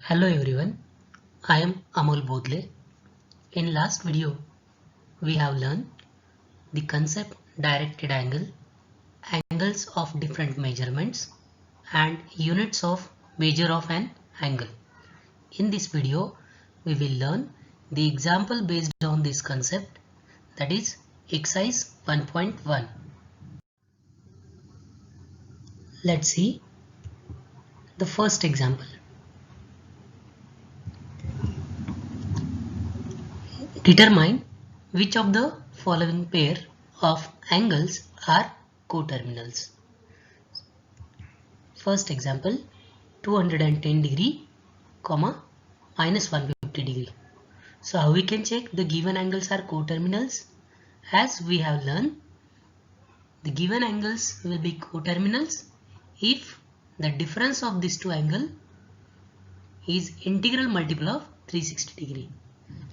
Hello everyone, I am Amol Bodle. In last video, we have learned the concept directed angle, angles of different measurements, and units of measure of an angle. In this video, we will learn the example based on this concept, that is exercise 1.1. Let's see the first example. Determine which of the following pair of angles are coterminals. First example, 210 degree, minus 150 degree. So how we can check the given angles are coterminals? As we have learned, the given angles will be coterminals if the difference of these two angles is integral multiple of 360 degree.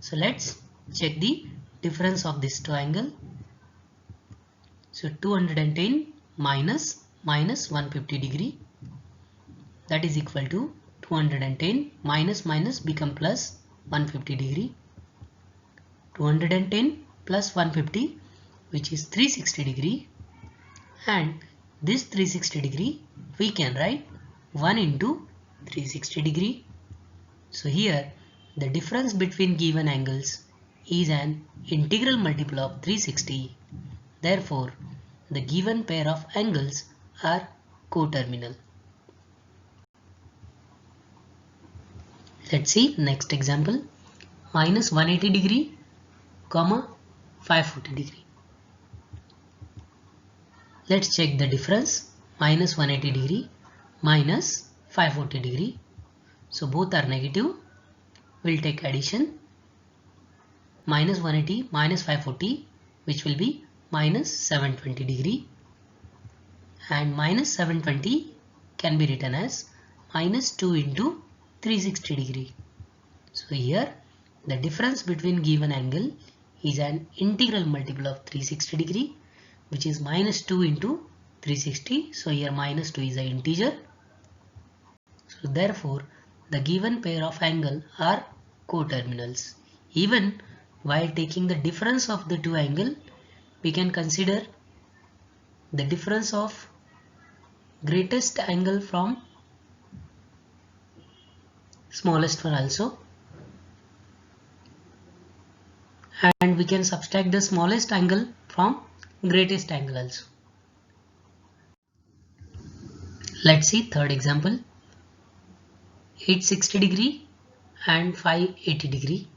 So let's check the difference of these two angles. So 210 minus 150 degree, that is equal to 210 minus become plus 150 degree. 210 plus 150, which is 360 degree, and this 360 degree we can write 1 into 360 degree. So here the difference between given angles is an integral multiple of 360. Therefore, the given pair of angles are coterminal. Let's see next example. Minus 180 degree, 540 degree. Let's check the difference. Minus 180 degree minus 540 degree. So both are negative. We'll take addition. Minus 180 minus 540, which will be minus 720 degree. And minus 720 can be written as minus 2 into 360 degree. So here the difference between given angle is an integral multiple of 360 degree, which is minus 2 into 360. So here minus 2 is an integer. So therefore the given pair of angle are coterminals. Even while taking the difference of the two angle, we can consider the difference of greatest angle from smallest one also, and we can subtract the smallest angle from greatest angle also. Let's see third example. 860 degree and 580 degree.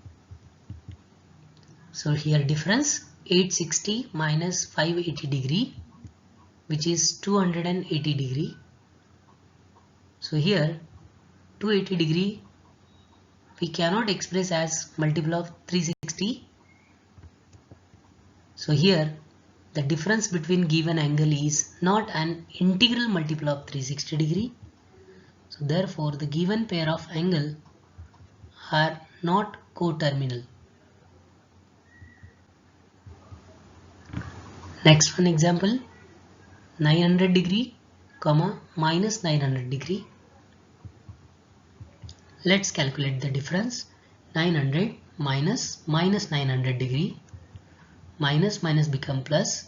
So here difference 860 minus 580 degree, which is 280 degree. So here 280 degree we cannot express as multiple of 360. So here the difference between given angle is not an integral multiple of 360 degree. So therefore the given pair of angle are not coterminal. Next one example, 900 degree, minus 900 degree. Let's calculate the difference. 900 minus 900 degree, minus become plus,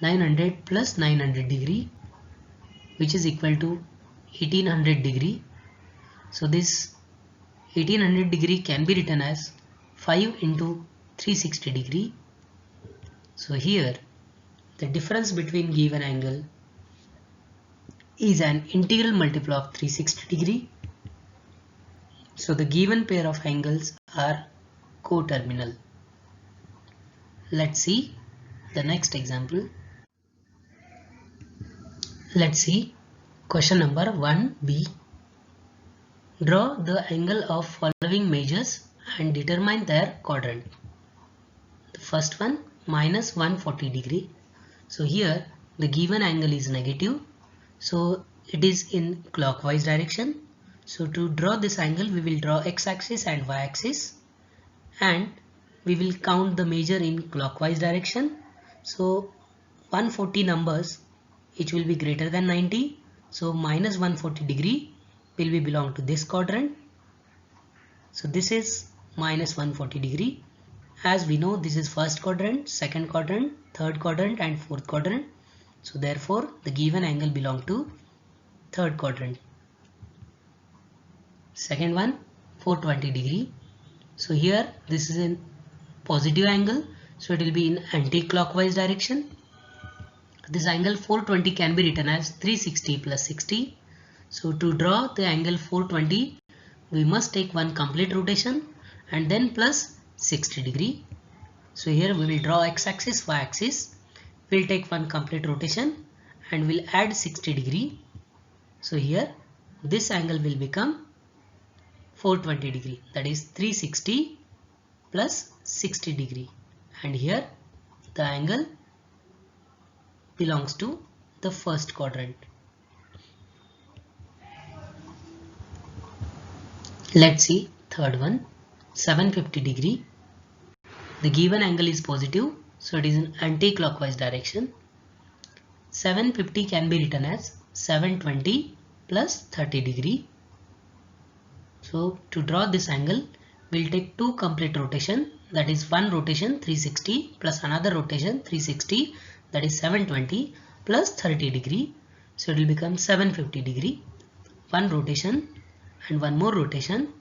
900 plus 900 degree, which is equal to 1800 degree. So this 1800 degree can be written as 5 into 360 degree. So here the difference between given angle is an integral multiple of 360 degree. So the given pair of angles are coterminal. Let's see the next example. Let's see question number 1b. Draw the angle of following measures and determine their quadrant. The first one, minus 140 degree. So here the given angle is negative, so it is in clockwise direction. So to draw this angle, we will draw x-axis and y-axis, and we will count the measure in clockwise direction. So 140 numbers, each will be greater than 90. So minus 140 degree will be belong to this quadrant, So this is minus 140 degree. As we know, this is first quadrant, second quadrant, third quadrant and fourth quadrant. So therefore the given angle belongs to third quadrant. Second one, 420 degree. So here this is a positive angle, so it will be in anti-clockwise direction. This angle 420 can be written as 360 plus 60. So to draw the angle 420, we must take one complete rotation and then plus 60 degree. So here we will draw x-axis, y-axis. We'll take one complete rotation and we'll add 60 degree. So here this angle will become 420 degree, that is 360 plus 60 degree, and here the angle belongs to the first quadrant. Let's see third one, 750 degree. The given angle is positive, so it is in anti-clockwise direction. 750 can be written as 720 plus 30 degree. So to draw this angle, we'll take two complete rotation, that is one rotation 360 plus another rotation 360, that is 720 plus 30 degree. So it will become 750 degree. One rotation and one more rotation.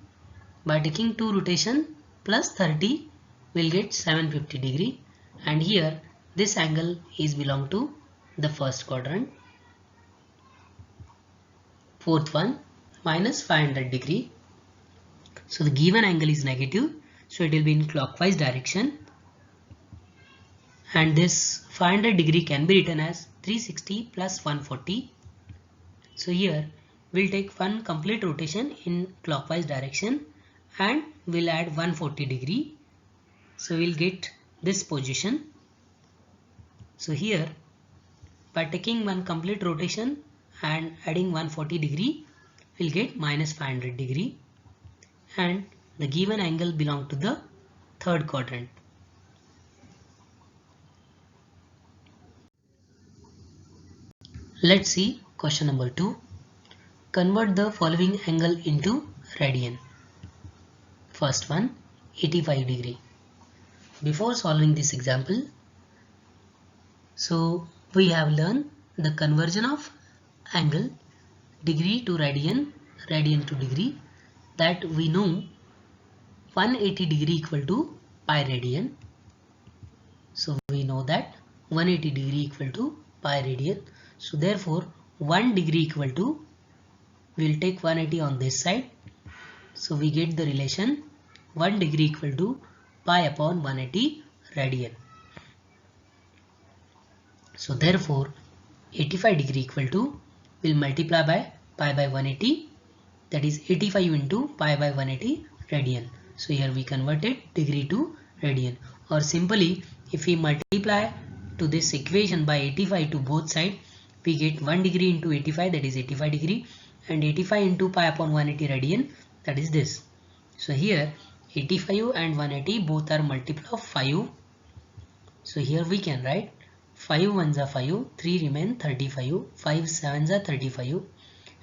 By taking two rotation plus 30, we'll get 750 degree, and here this angle is belong to the first quadrant. Fourth one, minus 500 degree. So the given angle is negative, so it will be in clockwise direction, and this 500 degree can be written as 360 plus 140. So here we'll take one complete rotation in clockwise direction and we'll add 140 degree. So we'll get this position. So here by taking one complete rotation and adding 140 degree, we'll get minus 500 degree, and the given angle belongs to the third quadrant. Let's see question number 2. Convert the following angle into radian. First one, 85 degree. Before solving this example, so we have learned the conversion of angle degree to radian, radian to degree, that we know 180 degree equal to pi radian. So we know that 180 degree equal to pi radian. So therefore 1 degree equal to, we'll take 180 on this side. So we get the relation 1 degree equal to pi upon 180 radian. So therefore 85 degree equal to, we'll multiply by pi by 180, that is 85 into pi by 180 radian. So here we converted degree to radian, or simply if we multiply to this equation by 85 to both sides, we get 1 degree into 85, that is 85 degree, and 85 into pi upon 180 radian, that is this. So here 85 and 180 both are multiple of 5. So here we can write 5 ones are 5, 3 remain 35, 5 sevens are 35,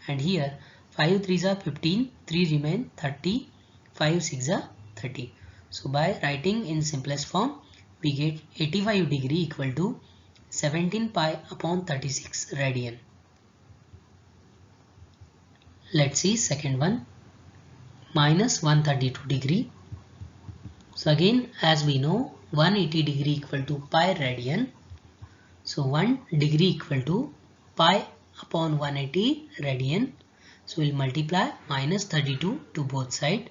and here 5 threes are 15, 3 remain 30, 5 6 are 30. So by writing in simplest form, we get 85 degree equal to 17 pi upon 36 radian. Let's see second one, minus 132 degree. So again, as we know, 180 degree equal to pi radian. So 1 degree equal to pi upon 180 radian. So we'll multiply minus 32 to both sides.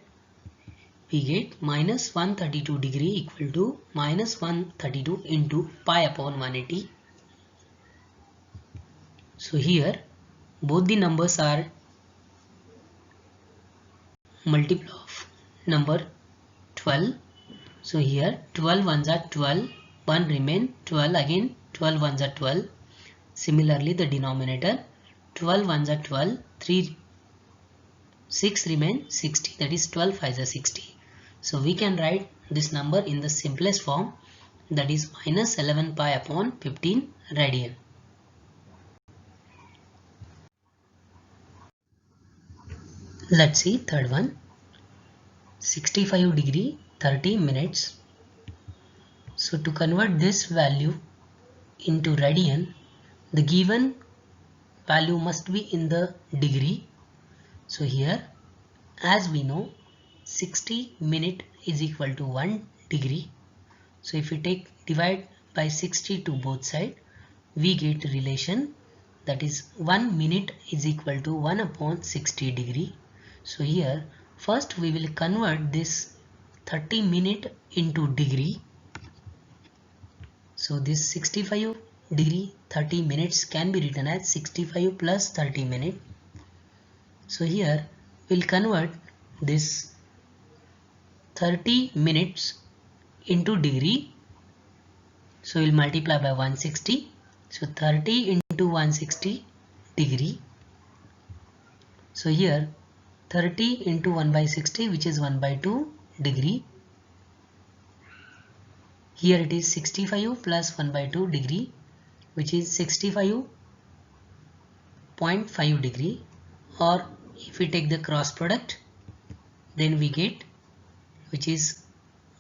We get minus 132 degree equal to minus 132 into pi upon 180. So here both the numbers are multiple of number 12. So here 12 ones are 12, 1 remain 12, again 12 ones are 12. Similarly the denominator 12 ones are 12, 3 6 remain 60, that is 12 5s are 60. So we can write this number in the simplest form, that is minus 11 pi upon 15 radian. Let's see third one, 65 degree 30 minutes. So to convert this value into radian, the given value must be in the degree. So here, as we know, 60 minute is equal to 1 degree. So if we divide by 60 to both sides, we get a relation, that is 1 minute is equal to 1 upon 60 degree. So here first we will convert this 30 minute into degree. So this 65 degree 30 minutes can be written as 65 plus 30 minutes. So here we'll convert this 30 minutes into degree. So we'll multiply by 160. So 30 into 160 degree. So here 30 into 1 by 60, which is 1 by 2 degree. Here it is 65 plus 1 by 2 degree, which is 65.5 degree. Or if we take the cross product, then we get, which is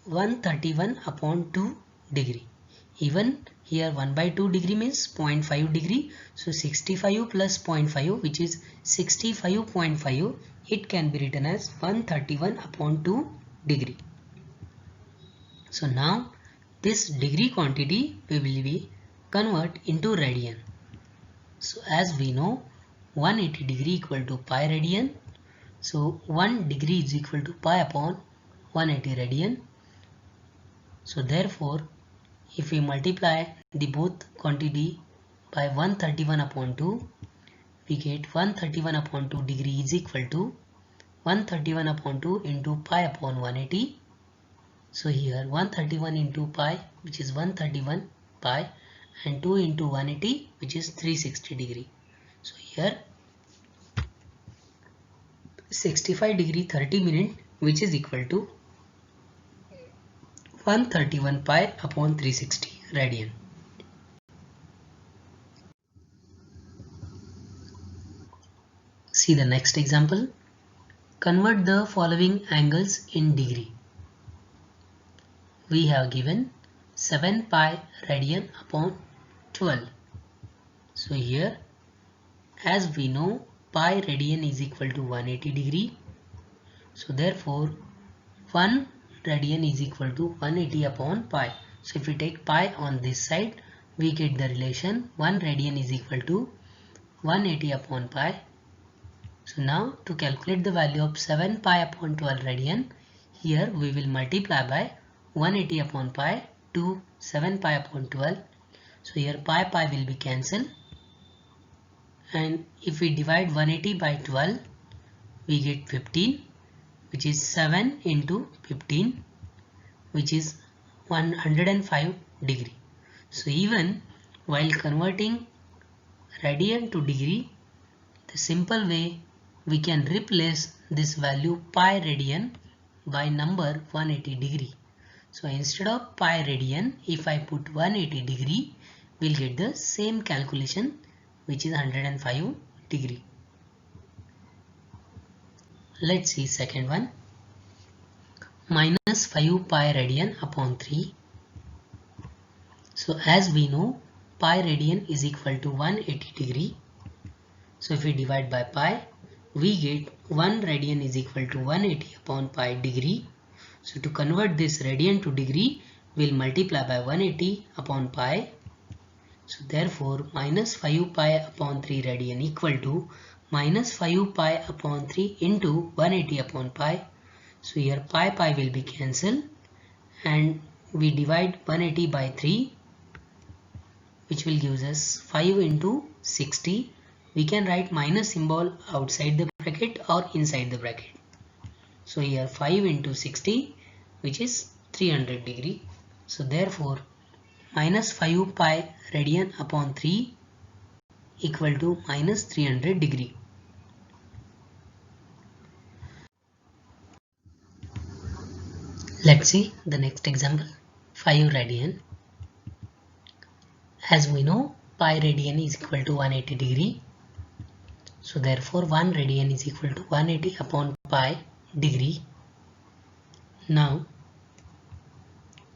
131 upon 2 degree. Even here 1 by 2 degree means 0.5 degree. So 65 plus 0.5, which is 65.5, it can be written as 131 upon 2 degree. So now this degree quantity we will be convert into radian. So as we know, 180 degree equal to pi radian. So 1 degree is equal to pi upon 180 radian. So therefore, if we multiply the both quantity by 131 upon 2, we get 131 upon 2 degree is equal to 131 upon 2 into pi upon 180. So here 131 into pi, which is 131 pi, and 2 into 180, which is 360 degree. So here 65 degree 30 minute, which is equal to 131 pi upon 360 radian. See the next example. Convert the following angles in degree. We have given 7 pi radian upon 12. So here, as we know, pi radian is equal to 180 degree. So therefore 1 radian is equal to 180 upon pi. So if we take pi on this side, we get the relation 1 radian is equal to 180 upon pi. So now to calculate the value of 7 pi upon 12 radian, here we will multiply by 180 upon pi to 7 pi upon 12. So here pi will be cancelled, and if we divide 180 by 12, we get 15, which is 7 into 15, which is 105 degree. So even while converting radian to degree, the simple way we can replace this value pi radian by number 180 degree. So instead of pi radian, if I put 180 degree, we'll get the same calculation, which is 105 degree. Let's see second one. Minus 5 pi radian upon 3. So as we know, pi radian is equal to 180 degree. So if we divide by pi, we get 1 radian is equal to 180 upon pi degree. So to convert this radian to degree, we'll multiply by 180 upon pi. So therefore minus 5 pi upon 3 radian equal to minus 5 pi upon 3 into 180 upon pi. So here pi will be cancelled, and we divide 180 by 3, which will give us 5 into 60. We can write minus symbol outside the bracket or inside the bracket. So here 5 into 60, which is 300 degree. So therefore minus 5 pi radian upon 3 equal to minus 300 degree. Let's see the next example. 5 radian. As we know, pi radian is equal to 180 degree. So therefore 1 radian is equal to 180 upon pi degree. Now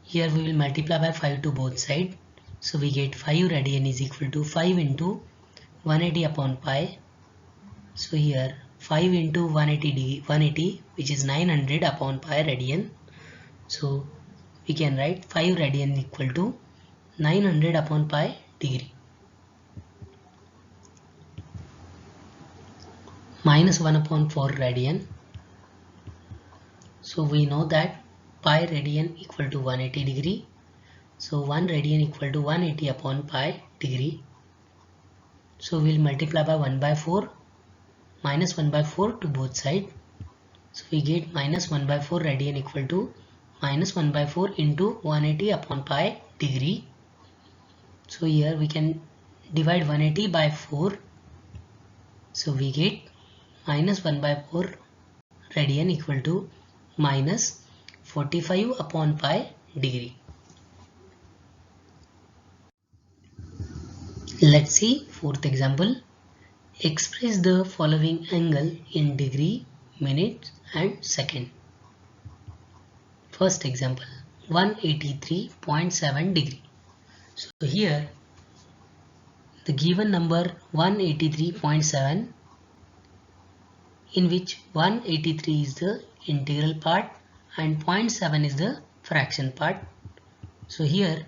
here we will multiply by 5 to both sides. So we get 5 radian is equal to 5 into 180 upon pi. So here 5 into 180 which is 900 upon pi radian. So we can write 5 radian equal to 900 upon pi degree. Minus 1 upon 4 radian. So we know that pi radian equal to 180 degree. So 1 radian equal to 180 upon pi degree. So we'll multiply by 1 by 4, minus 1 by 4 to both sides. So we get minus 1 by 4 radian equal to minus 1 by 4 into 180 upon pi degree. So here we can divide 180 by 4. So we get minus 1 by 4 radian equal to minus 45 upon pi degree. Let's see fourth example. Express the following angle in degree, minutes and second. First example, 183.7 degree. So here the given number 183.7, in which 183 is the integral part and 0.7 is the fraction part. So here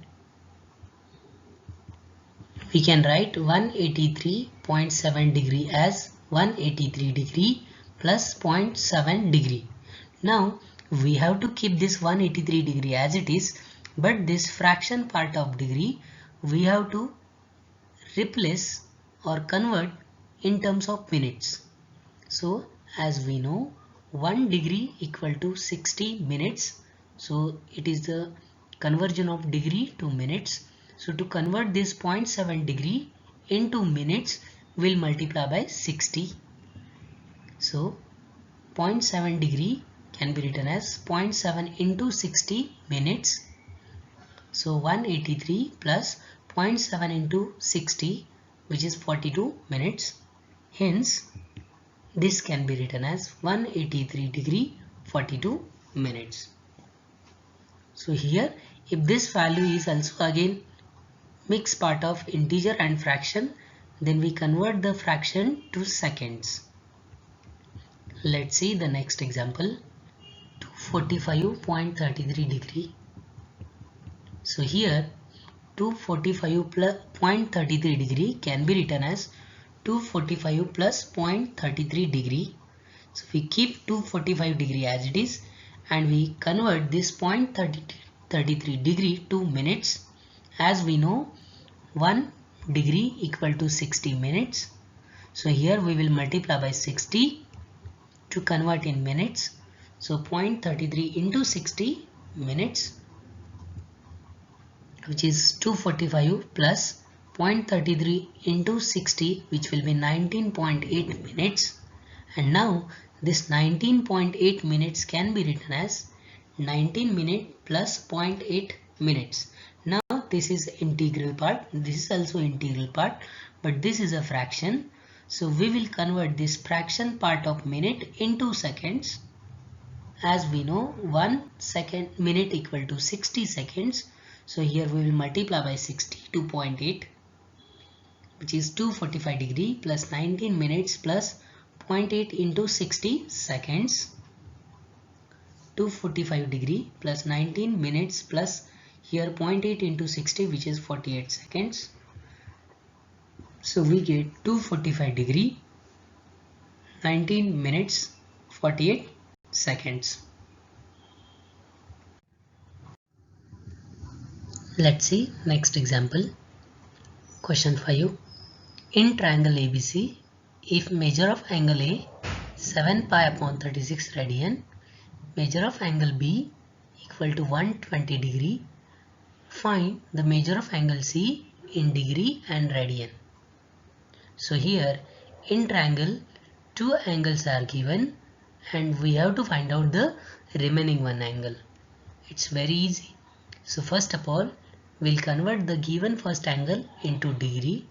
we can write 183.7 degree as 183 degree plus 0.7 degree. Now we have to keep this 183 degree as it is, but this fraction part of degree we have to replace or convert in terms of minutes. So as we know, 1 degree equal to 60 minutes. So it is the conversion of degree to minutes. So to convert this 0.7 degree into minutes, we'll multiply by 60. So 0.7 degree can be written as 0.7 into 60 minutes. So 183 plus 0.7 into 60, which is 42 minutes. Hence, this can be written as 183 degree 42 minutes. So here, if this value is also again mixed part of integer and fraction, then we convert the fraction to seconds. Let's see the next example, 245.33 degree. So here 245.33 degree can be written as 245 plus 0.33 degree. So we keep 245 degree as it is and we convert this 0.33 degree to minutes. As we know, 1 degree equal to 60 minutes. So here we will multiply by 60 to convert in minutes. So 0.33 into 60 minutes, which is 245 plus 0.33 into 60, which will be 19.8 minutes. And now this 19.8 minutes can be written as 19 minutes plus 0.8 minutes. Now this is integral part, this is also integral part, but this is a fraction. So we will convert this fraction part of minute into seconds. As we know, 1 second minute equal to 60 seconds. So here we will multiply by 60 to 0.8, which is 245 degree plus 19 minutes plus 0.8 into 60 seconds. 245 degree plus 19 minutes plus here 0.8 into 60, which is 48 seconds. So we get 245 degree, 19 minutes, 48 seconds. Let's see next example. Question 5. In triangle ABC, if measure of angle A 7 pi upon 36 radian, measure of angle B equal to 120 degree, find the measure of angle C in degree and radian. So here in triangle, two angles are given and we have to find out the remaining one angle. It's very easy. So first of all, we'll convert the given first angle into degree.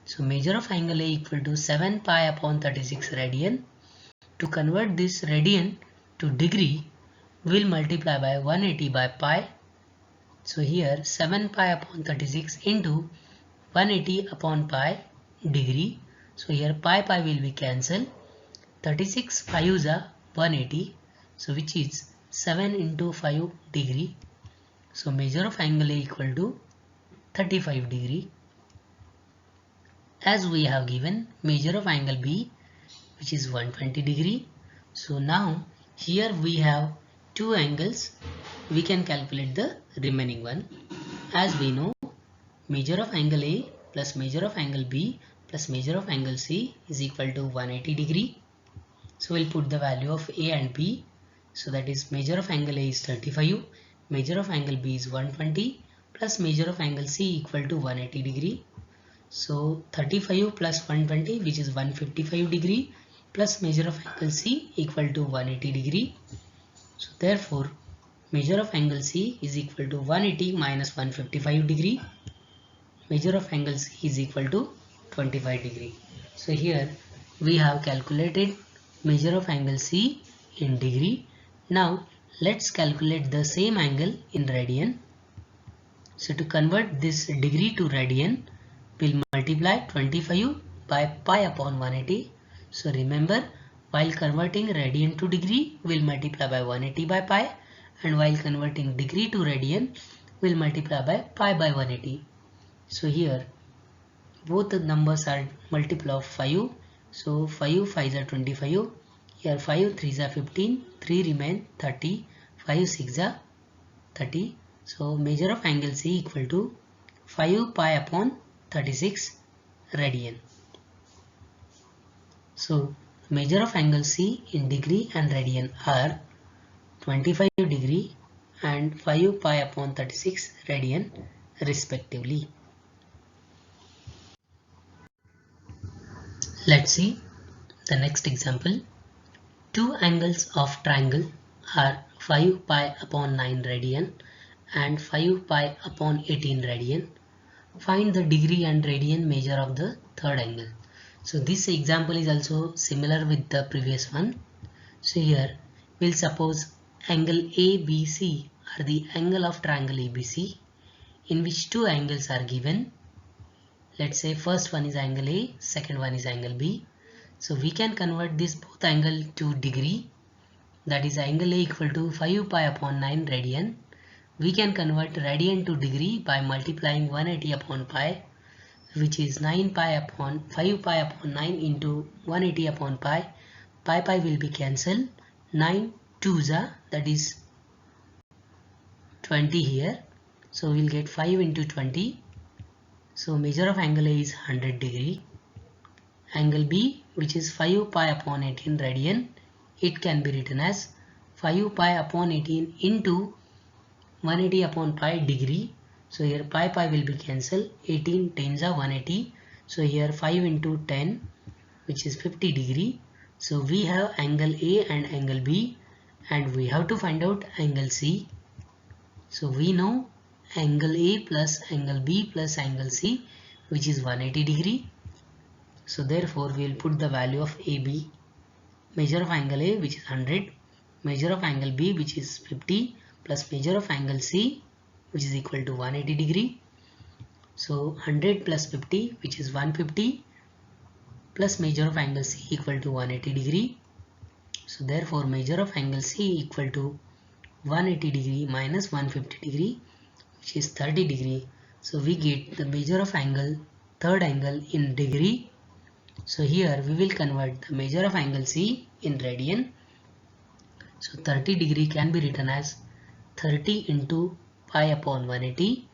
So measure of angle A equal to 7 pi upon 36 radian. To convert this radian to degree, will multiply by 180 by pi. So here 7 pi upon 36 into 180 upon pi degree. So here pi will be cancelled. 36 5s are 180. So which is 7 into 5 degree. So measure of angle A equal to 35 degree. As we have given measure of angle B, which is 120 degree. So now here we have two angles. We can calculate the remaining one. As we know, measure of angle A plus measure of angle B plus measure of angle C is equal to 180 degree. So we'll put the value of A and B. So that is measure of angle A is 35, measure of angle B is 120 plus measure of angle C equal to 180 degree. So 35 plus 120, which is 155 degree, plus measure of angle C equal to 180 degree. So therefore measure of angle C is equal to 180 minus 155 degree. Measure of angle C is equal to 25 degree. So here we have calculated measure of angle C in degree. Now let's calculate the same angle in radian. So to convert this degree to radian, we'll multiply 25 by pi upon 180. So remember, while converting radian to degree, we'll multiply by 180 by pi, and while converting degree to radian, we'll multiply by pi by 180. So here both the numbers are multiple of 5. So 5 5s are 25. Here 5 3s are 15. 3 remain 30. 5 6s are 30. So measure of angle C equal to 5 pi upon 36 radian. So measure of angle C in degree and radian are 25 degree and 5 pi upon 36 radian respectively. Let's see the next example. Two angles of triangle are 5 pi upon 9 radian and 5 pi upon 18 radian. Find the degree and radian measure of the third angle. So this example is also similar with the previous one. So here we'll suppose angle ABC are the angle of triangle ABC, in which two angles are given. Let's say first one is angle A, second one is angle B. So we can convert this both angle to degree. That is angle A equal to 5 pi upon 9 radian. We can convert radian to degree by multiplying 180 upon pi, which is 9 pi upon 5 pi upon 9 into 180 upon pi. Pi will be cancelled. 9 2s are, that is 20 here. So we'll get 5 into 20. So measure of angle A is 100 degree. Angle B, which is 5 pi upon 18 radian, it can be written as 5 pi upon 18 into 180 upon pi degree. So here pi will be cancelled. 18 10s are 180. So here 5 into 10, which is 50 degree. So we have angle A and angle B, and we have to find out angle C. So we know angle A plus angle B plus angle C, which is 180 degree. So therefore we will put the value of AB. Measure of angle A, which is 100, measure of angle B, which is 50, plus measure of angle C, which is equal to 180 degree. So 100 plus 50, which is 150, plus measure of angle C equal to 180 degree. So therefore measure of angle C equal to 180 degree minus 150 degree, which is 30 degree. So we get the measure of angle, third angle in degree. So here we will convert the measure of angle C in radian. So 30 degree can be written as 30 into pi upon 180.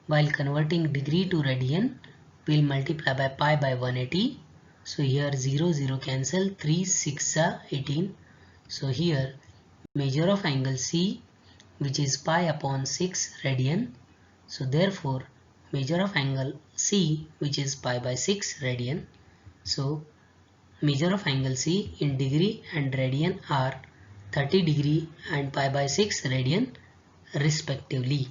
While converting degree to radian, we will multiply by pi by 180. So here 0 0 cancel, 3 6 are 18. So here measure of angle C, which is pi upon 6 radian. So therefore measure of angle C, which is pi by 6 radian. So measure of angle C in degree and radian are 30 degree and pi by 6 radian respectively.